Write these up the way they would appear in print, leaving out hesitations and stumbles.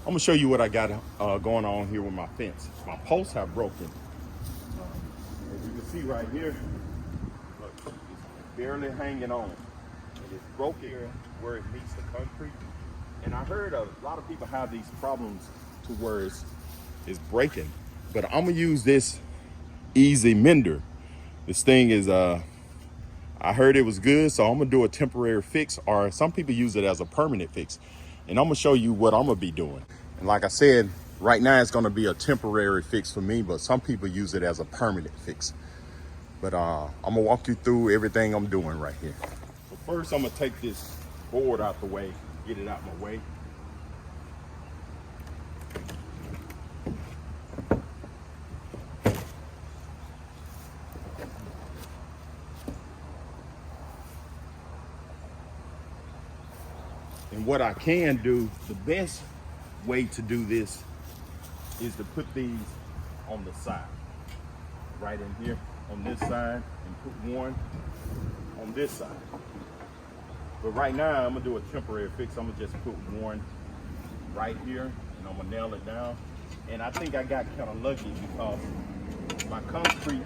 I'm gonna show you what I got going on here with my fence. My posts have broken. As you can see right here, look, it's barely hanging on. It is broken here where it meets the concrete. And I heard a lot of people have these problems to where it's breaking. But I'm gonna use this easy mender. This thing is I heard it was good, so I'm gonna do a temporary fix, or some people use it as a permanent fix. And I'm gonna show you what I'm gonna be doing. And like I said, right now it's gonna be a temporary fix for me, but some people use it as a permanent fix. But I'm gonna walk you through everything I'm doing right here. So first I'm gonna take this board out the way, get it out my way. And what I can do, the best way to do this is to put these on the side. Right in here on this side, and put one on this side. But right now I'm gonna do a temporary fix. I'm gonna just put one right here and I'm gonna nail it down. And I think I got kind of lucky because my concrete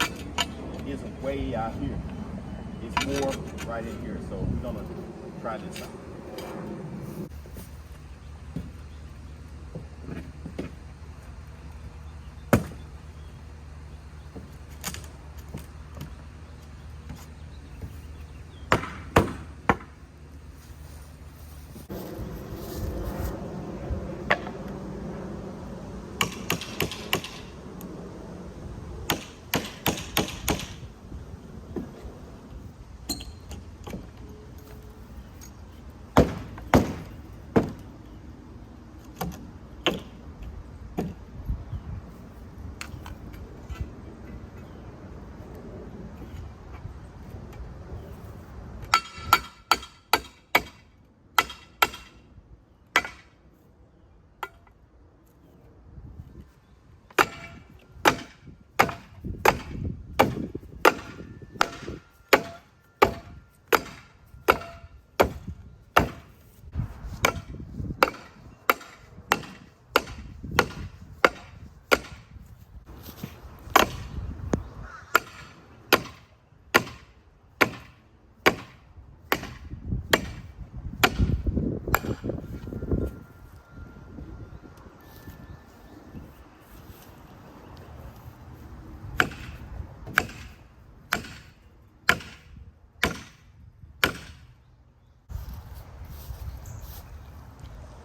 isn't way out here. It's more right in here. So we're gonna try this out.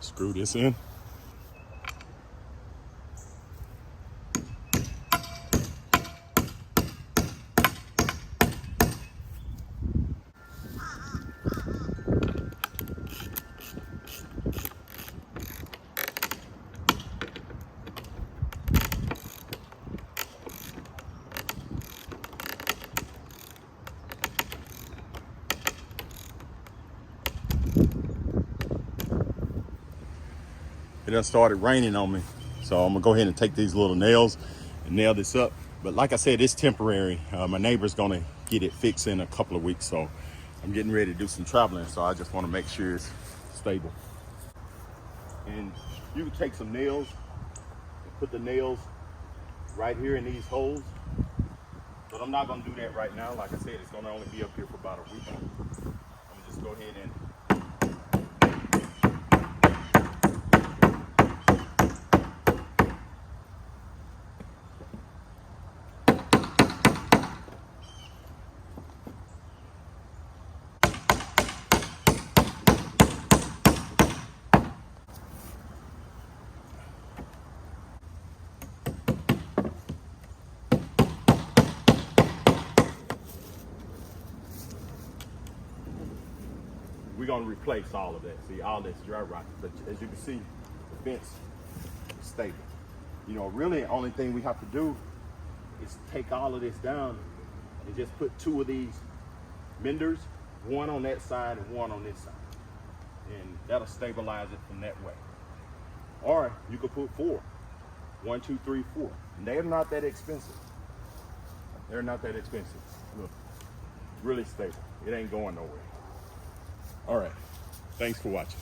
Screw this in. It done started raining on me. So I'm gonna go ahead and take these little nails and nail this up. But like I said, it's temporary. My neighbor's gonna get it fixed in a couple of weeks. So I'm getting ready to do some traveling. So I just wanna make sure it's stable. And you can take some nails and put the nails right here in these holes. But I'm not gonna do that right now. Like I said, it's gonna only be up here for about a week. I'm gonna just go ahead and we're gonna replace all of that. See, all this dry rot. But as you can see, the fence is stable. You know, really the only thing we have to do is take all of this down and just put two of these menders, one on that side and one on this side. And that'll stabilize it from that way. Or you could put four. 1, 2, 3, 4. And they're not that expensive. They're not that expensive. Look, really stable. It ain't going nowhere. All right, thanks for watching.